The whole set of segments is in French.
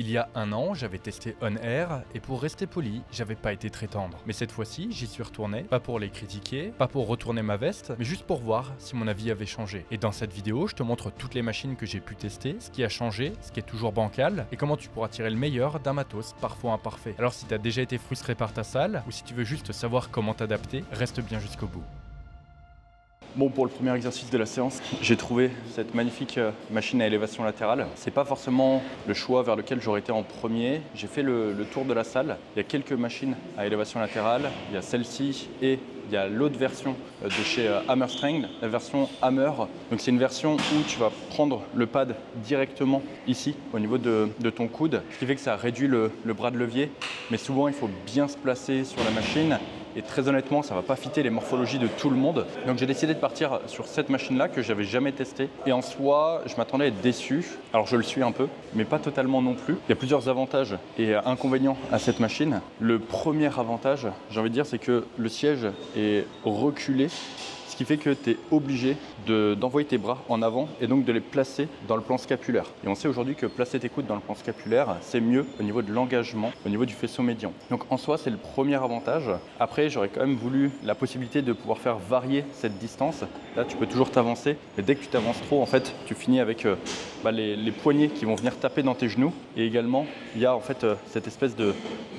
Il y a un an, j'avais testé On Air et pour rester poli, j'avais pas été très tendre. Mais cette fois-ci, j'y suis retourné, pas pour les critiquer, pas pour retourner ma veste, mais juste pour voir si mon avis avait changé. Et dans cette vidéo, je te montre toutes les machines que j'ai pu tester, ce qui a changé, ce qui est toujours bancal, et comment tu pourras tirer le meilleur d'un matos parfois imparfait. Alors si t'as déjà été frustré par ta salle, ou si tu veux juste savoir comment t'adapter, reste bien jusqu'au bout. Bon, pour le premier exercice de la séance, j'ai trouvé cette magnifique machine à élévation latérale. C'est pas forcément le choix vers lequel j'aurais été en premier. J'ai fait le tour de la salle. Il y a quelques machines à élévation latérale. Il y a celle-ci et il y a l'autre version de chez Hammer Strength, la version Hammer. Donc c'est une version où tu vas prendre le pad directement ici, au niveau de ton coude, ce qui fait que ça réduit le bras de levier. Mais souvent, il faut bien se placer sur la machine. Et très honnêtement, ça ne va pas fitter les morphologies de tout le monde. Donc j'ai décidé de partir sur cette machine-là que j'avais jamais testée. Et en soi, je m'attendais à être déçu. Alors je le suis un peu, mais pas totalement non plus. Il y a plusieurs avantages et inconvénients à cette machine. Le premier avantage, j'ai envie de dire, c'est que le siège est reculé. Ce qui fait que tu es obligé d'envoyer tes bras en avant et donc de les placer dans le plan scapulaire. Et on sait aujourd'hui que placer tes coudes dans le plan scapulaire, c'est mieux au niveau de l'engagement, au niveau du faisceau médian. Donc en soi, c'est le premier avantage. Après, j'aurais quand même voulu la possibilité de pouvoir faire varier cette distance. Là, tu peux toujours t'avancer, mais dès que tu t'avances trop, en fait, tu finis avec les poignets qui vont venir taper dans tes genoux. Et également, il y a en fait cette espèce de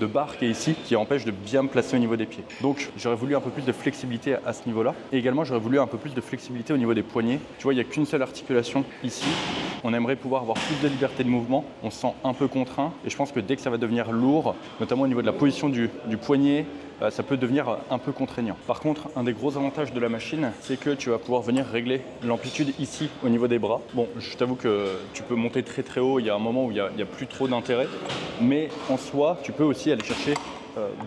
barre qui est ici qui empêche de bien me placer au niveau des pieds. Donc, j'aurais voulu un peu plus de flexibilité à ce niveau-là. Et également, j'aurais voulu un peu plus de flexibilité au niveau des poignets. Tu vois, il n'y a qu'une seule articulation ici. On aimerait pouvoir avoir plus de liberté de mouvement. On se sent un peu contraint. Et je pense que dès que ça va devenir lourd, notamment au niveau de la position du poignet, ça peut devenir un peu contraignant. Par contre, un des gros avantages de la machine, c'est que tu vas pouvoir venir régler l'amplitude ici au niveau des bras. Bon, je t'avoue que tu peux monter très très haut. Il y a un moment où il n'y a plus trop d'intérêt. Mais en soi, tu peux aussi aller chercher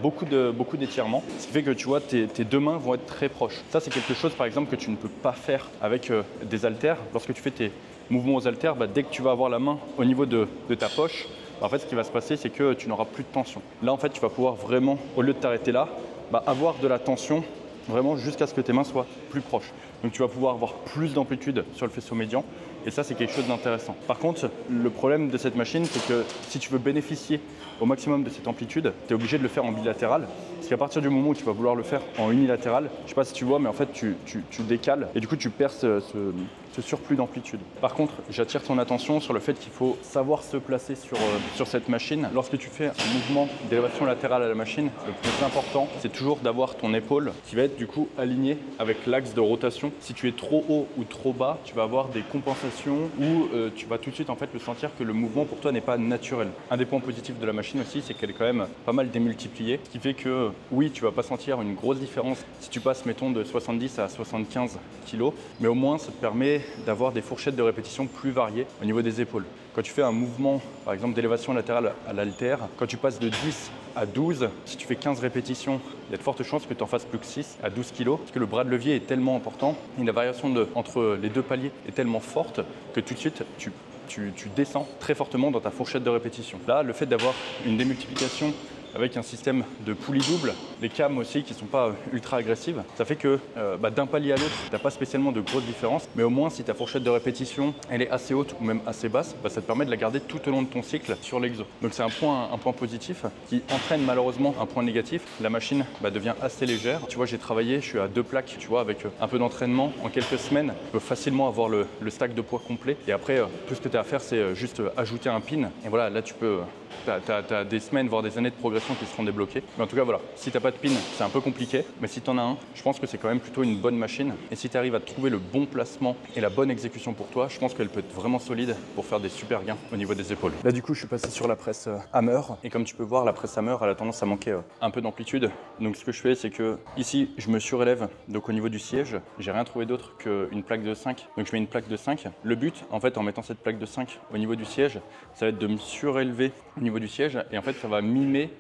beaucoup d'étirements, ce qui fait que tu vois tes deux mains vont être très proches. Ça, c'est quelque chose par exemple que tu ne peux pas faire avec des haltères. Lorsque tu fais tes mouvements aux haltères, dès que tu vas avoir la main au niveau de ta poche, en fait ce qui va se passer, c'est que tu n'auras plus de tension. Là en fait tu vas pouvoir vraiment, au lieu de t'arrêter là, avoir de la tension vraiment jusqu'à ce que tes mains soient plus proches. Donc tu vas pouvoir avoir plus d'amplitude sur le faisceau médian et ça c'est quelque chose d'intéressant. Par contre, le problème de cette machine, c'est que si tu veux bénéficier au maximum de cette amplitude, tu es obligé de le faire en bilatéral. Parce qu'à partir du moment où tu vas vouloir le faire en unilatéral, je ne sais pas si tu vois, mais en fait tu décales et du coup tu perds ce surplus d'amplitude. Par contre, j'attire ton attention sur le fait qu'il faut savoir se placer sur cette machine. Lorsque tu fais un mouvement d'élévation latérale à la machine, le plus important, c'est toujours d'avoir ton épaule qui va être du coup alignée avec l'axe de rotation. Si tu es trop haut ou trop bas, tu vas avoir des compensations où tu vas tout de suite en fait le sentir que le mouvement pour toi n'est pas naturel. Un des points positifs de la machine aussi, c'est qu'elle est quand même pas mal démultipliée, ce qui fait que oui, tu vas pas sentir une grosse différence si tu passes mettons de 70 à 75 kg, mais au moins ça te permet d'avoir des fourchettes de répétition plus variées au niveau des épaules. Quand tu fais un mouvement, par exemple d'élévation latérale à l'haltère, quand tu passes de 10 à 12, si tu fais 15 répétitions, il y a de fortes chances que tu en fasses plus que 6 à 12 kg, parce que le bras de levier est tellement important et la variation entre les deux paliers est tellement forte que tout de suite, tu descends très fortement dans ta fourchette de répétition. Là, le fait d'avoir une démultiplication avec un système de poulie double, les cams aussi qui ne sont pas ultra agressives, ça fait que d'un palier à l'autre, tu n'as pas spécialement de grosses différences, mais au moins si ta fourchette de répétition elle est assez haute ou même assez basse, ça te permet de la garder tout au long de ton cycle sur l'exo. Donc c'est un point positif qui entraîne malheureusement un point négatif. La machine devient assez légère. Tu vois, j'ai travaillé, je suis à 2 plaques, tu vois, avec un peu d'entraînement, en quelques semaines, je peux facilement avoir le stack de poids complet. Et après, tout ce que tu as à faire, c'est juste ajouter un pin. Et voilà, là tu peux... T'as des semaines, voire des années de progression qui seront débloquées. Mais en tout cas, voilà, si t'as pas de pin, c'est un peu compliqué. Mais si t'en as un, je pense que c'est quand même plutôt une bonne machine. Et si tu arrives à trouver le bon placement et la bonne exécution pour toi, je pense qu'elle peut être vraiment solide pour faire des super gains au niveau des épaules. Là, du coup, je suis passé sur la presse Hammer. Et comme tu peux voir, la presse Hammer, elle a tendance à manquer un peu d'amplitude. Donc, ce que je fais, c'est que ici, je me surélève. Donc, au niveau du siège, j'ai rien trouvé d'autre qu'une plaque de 5. Donc, je mets une plaque de 5. Le but, en fait, en mettant cette plaque de 5 au niveau du siège, ça va être de me surélever au niveau du siège et en fait ça va mimer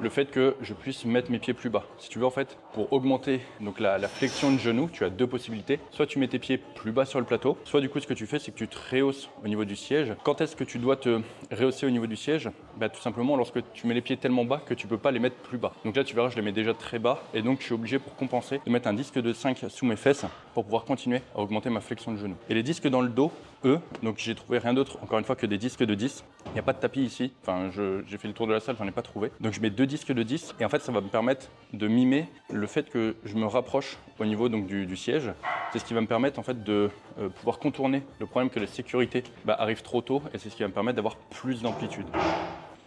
le fait que je puisse mettre mes pieds plus bas. Si tu veux en fait, pour augmenter donc la flexion de genou, tu as deux possibilités. Soit tu mets tes pieds plus bas sur le plateau, soit du coup ce que tu fais c'est que tu te rehausses au niveau du siège. Quand est-ce que tu dois te rehausser au niveau du siège? bah, tout simplement lorsque tu mets les pieds tellement bas que tu peux pas les mettre plus bas. Donc là tu verras, je les mets déjà très bas et donc je suis obligé pour compenser de mettre un disque de 5 sous mes fesses pour pouvoir continuer à augmenter ma flexion de genou. Et les disques dans le dos, eux, donc j'ai trouvé rien d'autre encore une fois que des disques de 10. Il n'y a pas de tapis ici, enfin j'ai fait le tour de la salle, j'en ai pas trouvé. Donc je mets 2 disques de 10 et en fait ça va me permettre de mimer le fait que je me rapproche au niveau donc, du siège. C'est ce qui va me permettre en fait de pouvoir contourner le problème que la sécurité arrive trop tôt et c'est ce qui va me permettre d'avoir plus d'amplitude.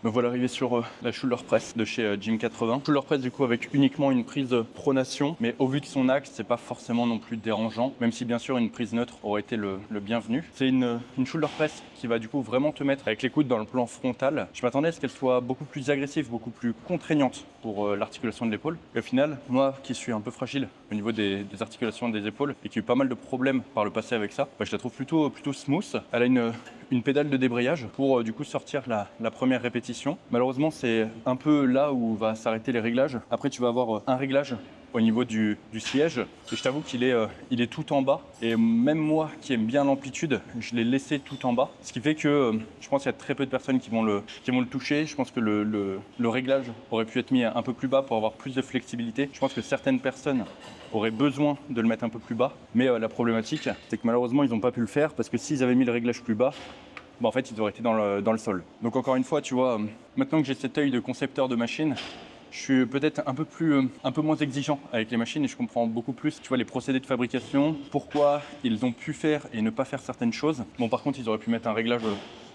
Me voilà arrivé sur la shoulder press de chez Gym 80. Shoulder press du coup avec uniquement une prise pronation, mais au vu de son axe, c'est pas forcément non plus dérangeant, même si bien sûr une prise neutre aurait été le bienvenu. C'est une shoulder press qui va du coup vraiment te mettre avec les coudes dans le plan frontal. Je m'attendais à ce qu'elle soit beaucoup plus agressive, beaucoup plus contraignante pour l'articulation de l'épaule. Et au final, moi qui suis un peu fragile au niveau des articulations des épaules et qui a eu pas mal de problèmes par le passé avec ça, je la trouve plutôt smooth. Elle a une pédale de débrayage pour du coup sortir la première répétition. Malheureusement, c'est un peu là où va s'arrêter les réglages. Après, tu vas avoir un réglage au niveau du siège et je t'avoue qu'il est tout en bas et même moi qui aime bien l'amplitude, je l'ai laissé tout en bas, ce qui fait que je pense qu'il y a très peu de personnes qui vont le toucher. Je pense que le réglage aurait pu être mis un peu plus bas pour avoir plus de flexibilité. Je pense que certaines personnes auraient besoin de le mettre un peu plus bas, mais la problématique c'est que malheureusement ils n'ont pas pu le faire parce que s'ils avaient mis le réglage plus bas, en fait ils auraient été dans le sol. Donc encore une fois, tu vois, maintenant que j'ai cet œil de concepteur de machine, je suis peut-être un peu moins exigeant avec les machines et je comprends beaucoup plus, tu vois, les procédés de fabrication, pourquoi ils ont pu faire et ne pas faire certaines choses. Bon, par contre, ils auraient pu mettre un réglage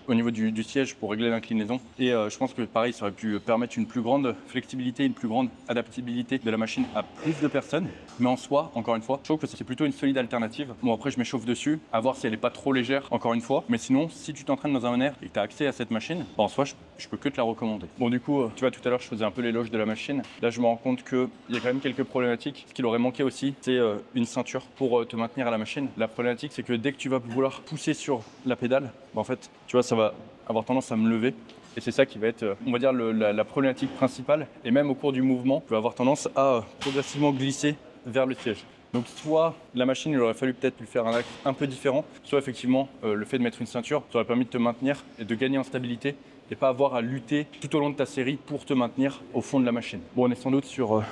au niveau du siège pour régler l'inclinaison et je pense que pareil, ça aurait pu permettre une plus grande flexibilité, une plus grande adaptabilité de la machine à plus de personnes. Mais en soi, encore une fois, je trouve que c'est plutôt une solide alternative. Bon, après je m'échauffe dessus, à voir si elle est pas trop légère, encore une fois. Mais sinon, si tu t'entraînes dans un on air et que tu as accès à cette machine, en soi je peux que te la recommander. Bon, du coup, tu vois, tout à l'heure je faisais un peu l'éloge de la machine. Là je me rends compte qu'il y a quand même quelques problématiques. Ce qu'il aurait manqué aussi, c'est une ceinture pour te maintenir à la machine. La problématique, c'est que dès que tu vas vouloir pousser sur la pédale, en fait, tu vois, ça va avoir tendance à me lever. Et c'est ça qui va être, on va dire, la problématique principale. Et même au cours du mouvement, tu vas avoir tendance à progressivement glisser vers le siège. Donc soit la machine, il aurait fallu peut-être lui faire un axe un peu différent, soit effectivement le fait de mettre une ceinture, ça aurait permis de te maintenir et de gagner en stabilité et pas avoir à lutter tout au long de ta série pour te maintenir au fond de la machine. Bon, on est sans doute sur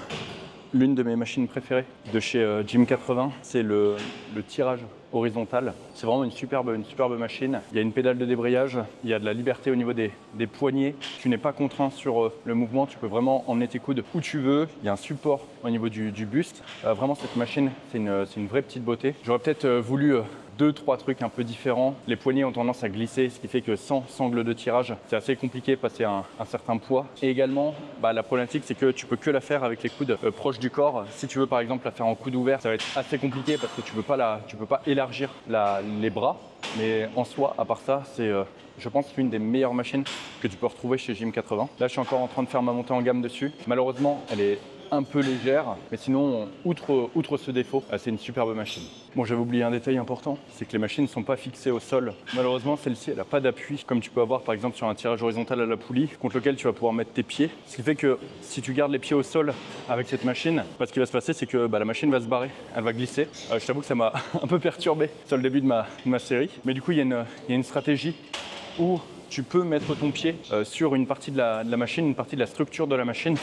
l'une de mes machines préférées de chez Gym 80, c'est le tirage horizontal. C'est vraiment une superbe machine. Il y a une pédale de débrayage, il y a de la liberté au niveau des poignets. Tu n'es pas contraint sur le mouvement, tu peux vraiment emmener tes coudes où tu veux. Il y a un support au niveau du buste. Vraiment, cette machine, c'est une vraie petite beauté. J'aurais peut-être voulu 2-3 trucs un peu différents. Les poignets ont tendance à glisser, ce qui fait que sans sangle de tirage, c'est assez compliqué de passer un certain poids. Et également, la problématique, c'est que tu peux que la faire avec les coudes proches du corps. Si tu veux par exemple la faire en coude ouvert, ça va être assez compliqué parce que tu peux pas élargir les bras. Mais en soi, à part ça, c'est je pense l'une des meilleures machines que tu peux retrouver chez Gym 80. Là, je suis encore en train de faire ma montée en gamme dessus. Malheureusement, elle est un peu légère, mais sinon, outre ce défaut, c'est une superbe machine. Bon, j'avais oublié un détail important, c'est que les machines ne sont pas fixées au sol. Malheureusement, celle-ci, elle n'a pas d'appui, comme tu peux avoir par exemple sur un tirage horizontal à la poulie, contre lequel tu vas pouvoir mettre tes pieds. Ce qui fait que si tu gardes les pieds au sol avec cette machine, ce qui va se passer, c'est que la machine va se barrer, elle va glisser. Je t'avoue que ça m'a un peu perturbé sur le début de ma série, mais du coup, il y a une stratégie où tu peux mettre ton pied sur une partie de la machine, une partie de la structure de la machine.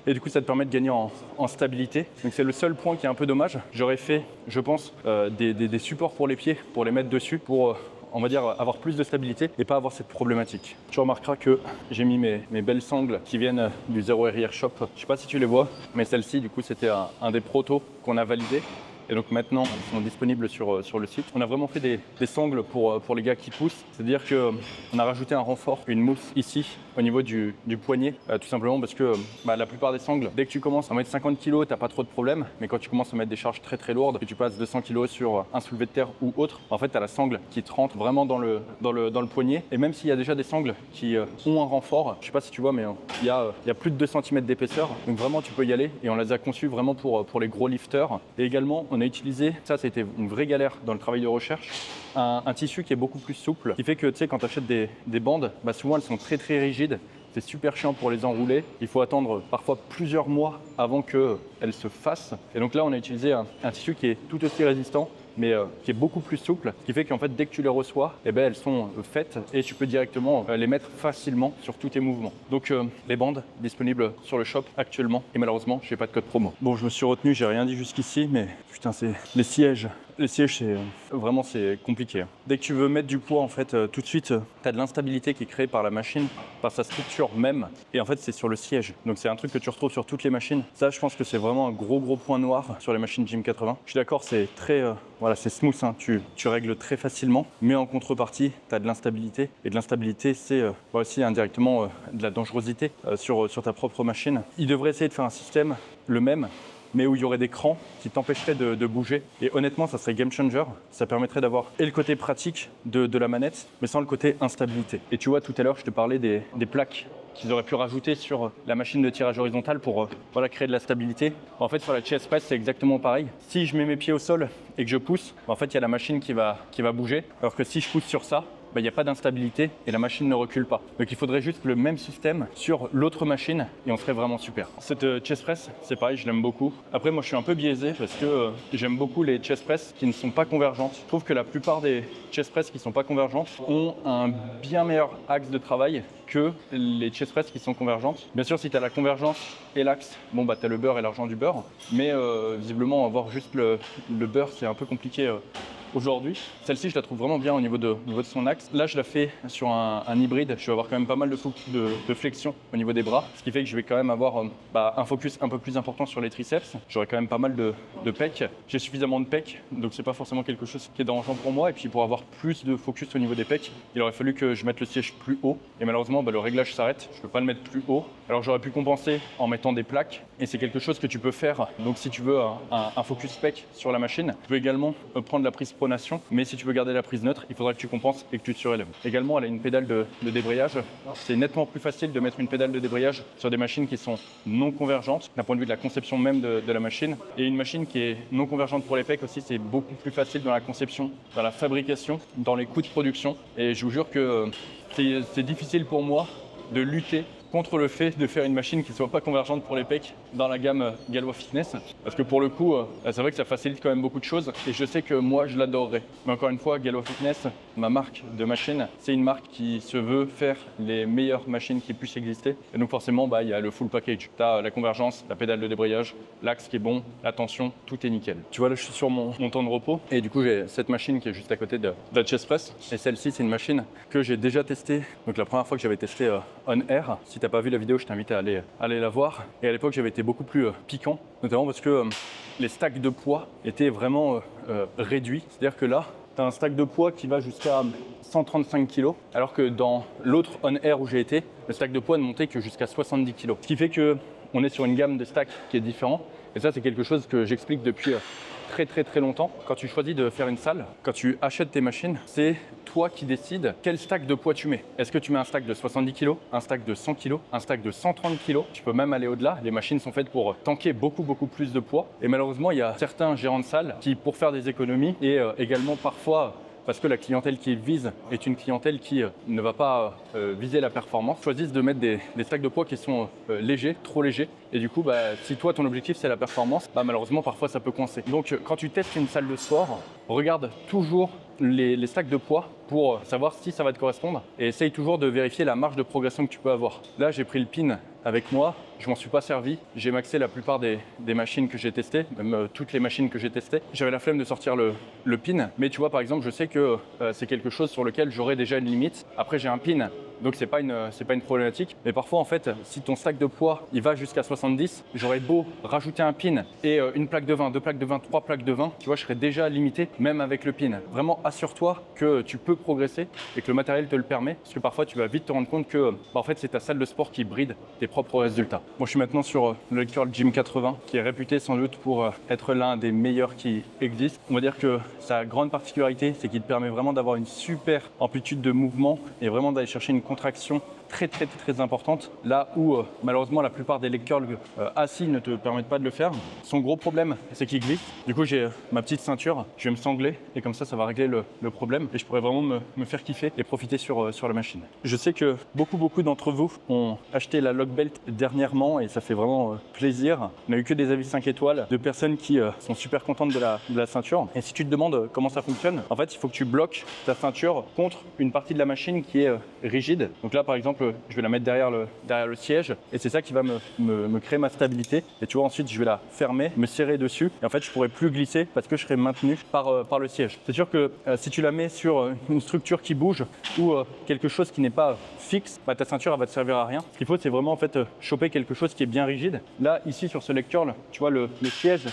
Et du coup, ça te permet de gagner en stabilité. Donc c'est le seul point qui est un peu dommage. J'aurais fait, je pense, des supports pour les pieds, pour les mettre dessus, pour, on va dire, avoir plus de stabilité et pas avoir cette problématique. Tu remarqueras que j'ai mis mes belles sangles qui viennent du Zero Area Shop. Je sais pas si tu les vois, mais celle-ci, du coup, c'était un des protos qu'on a validé. Et donc maintenant, elles sont disponibles sur le site. On a vraiment fait des sangles pour les gars qui poussent. C'est-à-dire qu'on a rajouté un renfort, une mousse ici, au niveau du poignet. Tout simplement parce que la plupart des sangles, dès que tu commences à mettre 50 kg, t'as pas trop de problème. Mais quand tu commences à mettre des charges très lourdes, que tu passes 200 kg sur un soulevé de terre ou autre, en fait, t'as la sangle qui te rentre vraiment dans le poignet. Et même s'il y a déjà des sangles qui ont un renfort, je sais pas si tu vois, mais il y a plus de 2 cm d'épaisseur. Donc vraiment, tu peux y aller. Et on les a conçus vraiment pour les gros lifters. Et également, on a utilisé, ça c'était une vraie galère dans le travail de recherche, un tissu qui est beaucoup plus souple, qui fait que tu sais, quand tu achètes des bandes, souvent elles sont très rigides, c'est super chiant pour les enrouler, il faut attendre parfois plusieurs mois avant qu'elles se fassent. Et donc là on a utilisé un tissu qui est tout aussi résistant, mais qui est beaucoup plus souple, ce qui fait qu'en fait dès que tu les reçois, eh ben, elles sont faites et tu peux directement les mettre facilement sur tous tes mouvements. Donc les bandes disponibles sur le shop actuellement, et malheureusement j'ai pas de code promo. Bon, je me suis retenu, j'ai rien dit jusqu'ici, mais putain, c'est les sièges. Les sièges, c'est vraiment c'est compliqué. Dès que tu veux mettre du poids, en fait, tout de suite, tu as de l'instabilité qui est créée par la machine, par sa structure même. Et en fait, c'est sur le siège. Donc, c'est un truc que tu retrouves sur toutes les machines. Ça, je pense que c'est vraiment un gros point noir sur les machines Gym 80. Je suis d'accord, c'est très, voilà, c'est smooth. Hein. Tu règles très facilement. Mais en contrepartie, tu as de l'instabilité. Et de l'instabilité, c'est aussi indirectement de la dangerosité sur ta propre machine. Ils devraient essayer de faire un système le même, mais où il y aurait des crans qui t'empêcheraient de bouger. Et honnêtement, ça serait game changer. Ça permettrait d'avoir et le côté pratique de la manette, mais sans le côté instabilité. Et tu vois, tout à l'heure, je te parlais des plaques qu'ils auraient pu rajouter sur la machine de tirage horizontal pour voilà, créer de la stabilité. En fait, sur la chest press, c'est exactement pareil. Si je mets mes pieds au sol et que je pousse, en fait, il y a la machine qui va bouger. Alors que si je pousse sur ça, il n'y a pas d'instabilité et la machine ne recule pas. Donc il faudrait juste le même système sur l'autre machine et on serait vraiment super. Cette chest press, c'est pareil, je l'aime beaucoup. Après, moi je suis un peu biaisé parce que j'aime beaucoup les chest press qui ne sont pas convergentes. Je trouve que la plupart des chest press qui ne sont pas convergentes ont un bien meilleur axe de travail que les chest press qui sont convergentes. Bien sûr, si tu as la convergence et l'axe, bon bah tu as le beurre et l'argent du beurre. Mais visiblement, avoir juste le beurre, c'est un peu compliqué. Aujourd'hui, celle-ci je la trouve vraiment bien au niveau de son axe. Là je la fais sur un hybride, je vais avoir quand même pas mal de flexion au niveau des bras, ce qui fait que je vais quand même avoir un focus un peu plus important sur les triceps. J'aurai quand même pas mal de pecs, j'ai suffisamment de pecs, donc c'est pas forcément quelque chose qui est dérangeant pour moi. Et puis pour avoir plus de focus au niveau des pecs, il aurait fallu que je mette le siège plus haut et malheureusement le réglage s'arrête, je peux pas le mettre plus haut. Alors j'aurais pu compenser en mettant des plaques et c'est quelque chose que tu peux faire. Donc si tu veux un focus pec sur la machine, tu peux également prendre la prise pronation, mais si tu veux garder la prise neutre, il faudra que tu compenses et que tu te surélèves. Également, elle a une pédale de débrayage. C'est nettement plus facile de mettre une pédale de débrayage sur des machines qui sont non convergentes, d'un point de vue de la conception même de la machine. Et une machine qui est non convergente pour les pecs aussi, c'est beaucoup plus facile dans la conception, dans la fabrication, dans les coûts de production. Et je vous jure que c'est difficile pour moi de lutter contre le fait de faire une machine qui ne soit pas convergente pour les pecs dans la gamme Galois Fitness. Parce que pour le coup, c'est vrai que ça facilite quand même beaucoup de choses et je sais que moi, je l'adorerais. Mais encore une fois, Galois Fitness, ma marque de machine, c'est une marque qui se veut faire les meilleures machines qui puissent exister. Et donc forcément, il y a le full package. Tu as la convergence, la pédale de débrayage, l'axe qui est bon, la tension, tout est nickel. Tu vois, là, je suis sur mon temps de repos et du coup, j'ai cette machine qui est juste à côté de la chest press. Et celle-ci, c'est une machine que j'ai déjà testée. Donc la première fois que j'avais testé On Air. Si tu n'as pas vu la vidéo, je t'invite à aller la voir. Et à l'époque, j'avais été beaucoup plus piquant, notamment parce que les stacks de poids étaient vraiment réduits. C'est-à-dire que là, tu as un stack de poids qui va jusqu'à 135 kg, alors que dans l'autre On Air où j'ai été, le stack de poids ne montait que jusqu'à 70 kg. Ce qui fait qu'on est sur une gamme de stacks qui est différente. Et ça, c'est quelque chose que j'explique depuis très longtemps. Quand tu choisis de faire une salle, quand tu achètes tes machines, c'est toi qui décides quel stack de poids tu mets. Est-ce que tu mets un stack de 70 kg, un stack de 100 kg, un stack de 130 kg? Tu peux même aller au-delà. Les machines sont faites pour tanker beaucoup plus de poids. Et malheureusement, il y a certains gérants de salles qui, pour faire des économies et également parfois parce que la clientèle qu'ils visent est une clientèle qui ne va pas viser la performance, choisissent de mettre des stacks de poids qui sont légers, trop légers. Et du coup, si toi, ton objectif, c'est la performance, malheureusement, parfois, ça peut coincer. Donc, quand tu testes une salle de sport, regarde toujours les stacks de poids pour savoir si ça va te correspondre et essaye toujours de vérifier la marge de progression que tu peux avoir. Là, j'ai pris le pin avec moi, je m'en suis pas servi. J'ai maxé la plupart des machines que j'ai testées, même toutes les machines que j'ai testées. J'avais la flemme de sortir le pin, mais tu vois, par exemple, je sais que c'est quelque chose sur lequel j'aurais déjà une limite. Après, j'ai un pin, donc c'est pas une problématique. Mais parfois, en fait, si ton stack de poids, il va jusqu'à 70, j'aurais beau rajouter un pin et une plaque de 20, deux plaques de 20, trois plaques de 20, tu vois, je serais déjà limité, même avec le pin. Vraiment, assure-toi que tu peux progresser et que le matériel te le permet, parce que parfois, tu vas vite te rendre compte que, en fait, c'est ta salle de sport qui bride tes propres résultats. Moi, je suis maintenant sur le lecteur Gym 80, qui est réputé sans doute pour être l'un des meilleurs qui existent. On va dire que sa grande particularité, c'est qu'il te permet vraiment d'avoir une super amplitude de mouvement et vraiment d'aller chercher une contraction très importante, là où malheureusement la plupart des leg curls assis ne te permettent pas de le faire. Son gros problème, c'est qu'il glisse. Du coup, j'ai ma petite ceinture, je vais me sangler et comme ça va régler le problème et je pourrais vraiment me faire kiffer et profiter sur la machine. Je sais que beaucoup d'entre vous ont acheté la Lockbelt dernièrement et ça fait vraiment plaisir. On n'a eu que des avis 5 étoiles de personnes qui sont super contentes de la ceinture. Et si tu te demandes comment ça fonctionne, en fait, il faut que tu bloques ta ceinture contre une partie de la machine qui est rigide. Donc là, par exemple, je vais la mettre derrière le siège et c'est ça qui va me créer ma stabilité. Et tu vois, ensuite, je vais la fermer, me serrer dessus et en fait, je pourrais plus glisser parce que je serai maintenu par le siège. C'est sûr que si tu la mets sur une structure qui bouge ou quelque chose qui n'est pas fixe, ta ceinture elle va te servir à rien. Ce qu'il faut, c'est vraiment en fait choper quelque chose qui est bien rigide. Là, ici sur ce leg curl, tu vois le siège,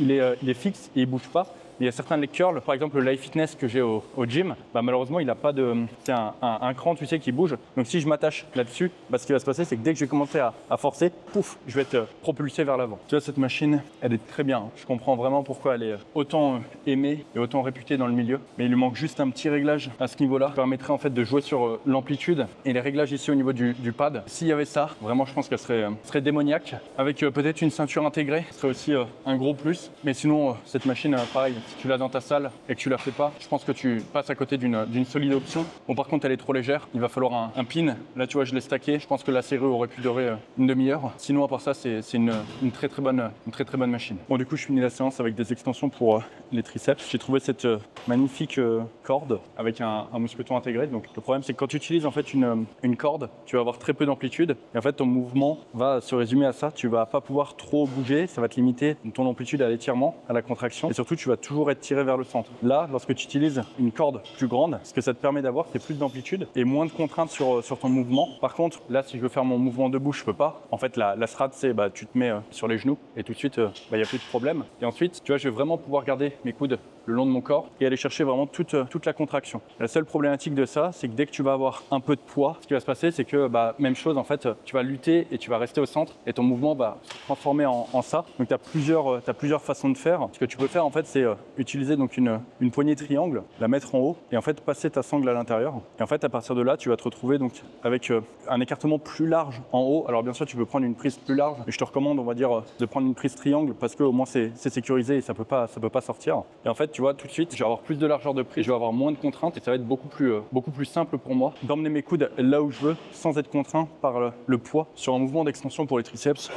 il est fixe et il bouge pas. Il y a certains leg curls, par exemple le Life Fitness que j'ai au gym, malheureusement il n'a pas de. C'est un cran, tu sais, qui bouge. Donc si je m'attache là-dessus, ce qui va se passer, c'est que dès que je vais commencer à forcer, pouf, je vais être propulsé vers l'avant. Tu vois, cette machine, elle est très bien. Je comprends vraiment pourquoi elle est autant aimée et autant réputée dans le milieu. Mais il lui manque juste un petit réglage à ce niveau-là qui permettrait en fait de jouer sur l'amplitude et les réglages ici au niveau du pad. S'il y avait ça, vraiment, je pense qu'elle serait démoniaque. Avec peut-être une ceinture intégrée, ce serait aussi un gros plus. Mais sinon, cette machine, pareil. Si tu l'as dans ta salle et que tu la fais pas, je pense que tu passes à côté d'une solide option. Bon, par contre, elle est trop légère. Il va falloir un pin. Là, tu vois, je l'ai stacké. Je pense que la serrure aurait pu durer une demi-heure. Sinon, à part ça, c'est une très bonne machine. Bon, du coup, je finis la séance avec des extensions pour les triceps. J'ai trouvé cette magnifique corde avec un mousqueton intégré. Donc, le problème, c'est que quand tu utilises en fait une corde, tu vas avoir très peu d'amplitude. Et en fait, ton mouvement va se résumer à ça. Tu vas pas pouvoir trop bouger. Ça va te limiter ton amplitude à l'étirement, à la contraction. Et surtout, tu vas toujours être tiré vers le centre. Là, lorsque tu utilises une corde plus grande, ce que ça te permet d'avoir, c'est plus d'amplitude et moins de contraintes sur ton mouvement. Par contre, là, si je veux faire mon mouvement debout, je peux pas. En fait, la strat, c'est tu te mets sur les genoux et tout de suite, il n'y a plus de problème. Et ensuite, tu vois, je vais vraiment pouvoir garder mes coudes le long de mon corps et aller chercher vraiment toute la contraction. La seule problématique de ça, c'est que dès que tu vas avoir un peu de poids, ce qui va se passer, c'est que même chose, en fait, tu vas lutter et tu vas rester au centre et ton mouvement va se transformer en ça. Donc, tu as plusieurs façons de faire. Ce que tu peux faire, en fait, c'est utiliser donc une poignée triangle, la mettre en haut et en fait passer ta sangle à l'intérieur. Et en fait, à partir de là, tu vas te retrouver donc avec un écartement plus large en haut. Alors bien sûr, tu peux prendre une prise plus large, mais je te recommande, on va dire, de prendre une prise triangle parce que au moins c'est sécurisé et ça peut pas sortir. Et en fait, tu vois, tout de suite, je vais avoir plus de largeur de prise, je vais avoir moins de contraintes et ça va être beaucoup plus simple pour moi d'emmener mes coudes là où je veux sans être contraint par le poids. Sur un mouvement d'extension pour les triceps,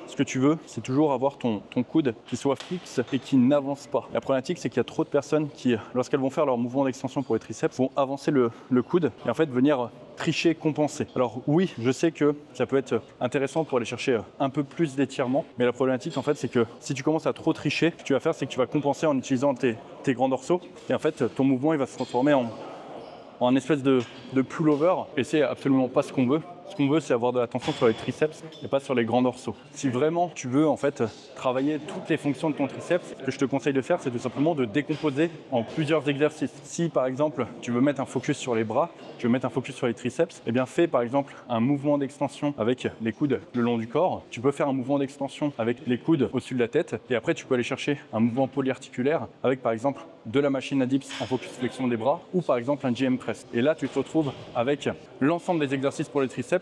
ce que tu veux, c'est toujours avoir ton coude qui soit fixe et qui n'avance pas. La problématique, c'est qu'il y a trop de personnes qui, lorsqu'elles vont faire leur mouvement d'extension pour les triceps, vont avancer le coude et en fait venir tricher, compenser. Alors oui, je sais que ça peut être intéressant pour aller chercher un peu plus d'étirement, mais la problématique en fait, c'est que si tu commences à trop tricher, ce que tu vas faire, c'est que tu vas compenser en utilisant tes grands dorsaux et en fait, ton mouvement, il va se transformer en espèce de pullover et c'est absolument pas ce qu'on veut. Ce qu'on veut, c'est avoir de la tension sur les triceps et pas sur les grands dorsaux. Si vraiment tu veux en fait travailler toutes les fonctions de ton triceps, ce que je te conseille de faire, c'est tout simplement de décomposer en plusieurs exercices. Si par exemple tu veux mettre un focus sur les bras, tu veux mettre un focus sur les triceps, eh bien fais par exemple un mouvement d'extension avec les coudes le long du corps. Tu peux faire un mouvement d'extension avec les coudes au-dessus de la tête et après tu peux aller chercher un mouvement polyarticulaire avec par exemple de la machine à dips en focus flexion des bras ou par exemple un GM press. Et là tu te retrouves avec l'ensemble des exercices pour les triceps.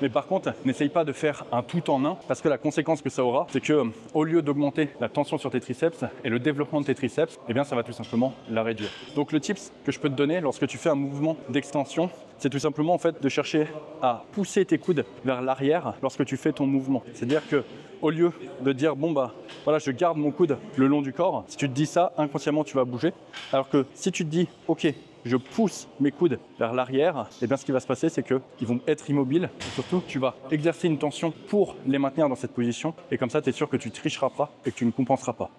Mais par contre, n'essaye pas de faire un tout en un parce que la conséquence que ça aura, c'est que au lieu d'augmenter la tension sur tes triceps et le développement de tes triceps, eh bien ça va tout simplement la réduire. Donc le tips que je peux te donner lorsque tu fais un mouvement d'extension, c'est tout simplement en fait de chercher à pousser tes coudes vers l'arrière lorsque tu fais ton mouvement. C'est-à-dire que au lieu de dire bon voilà, je garde mon coude le long du corps, si tu te dis ça, inconsciemment tu vas bouger. Alors que si tu te dis ok, je pousse mes coudes vers l'arrière, et bien ce qui va se passer, c'est qu'ils vont être immobiles. Et surtout, tu vas exercer une tension pour les maintenir dans cette position. Et comme ça, tu es sûr que tu ne tricheras pas et que tu ne compenseras pas.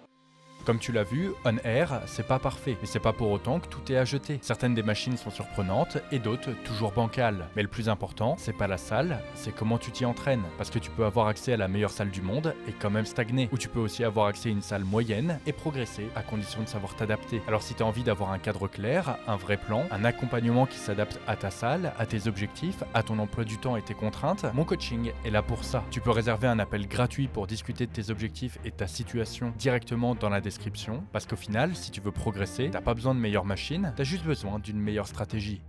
Comme tu l'as vu, On Air, c'est pas parfait, mais c'est pas pour autant que tout est à jeter. Certaines des machines sont surprenantes et d'autres toujours bancales. Mais le plus important, c'est pas la salle, c'est comment tu t'y entraînes. Parce que tu peux avoir accès à la meilleure salle du monde et quand même stagner. Ou tu peux aussi avoir accès à une salle moyenne et progresser à condition de savoir t'adapter. Alors si tu as envie d'avoir un cadre clair, un vrai plan, un accompagnement qui s'adapte à ta salle, à tes objectifs, à ton emploi du temps et tes contraintes, mon coaching est là pour ça. Tu peux réserver un appel gratuit pour discuter de tes objectifs et de ta situation directement dans la description. Parce qu'au final, si tu veux progresser, t'as pas besoin de meilleures machines, t'as juste besoin d'une meilleure stratégie.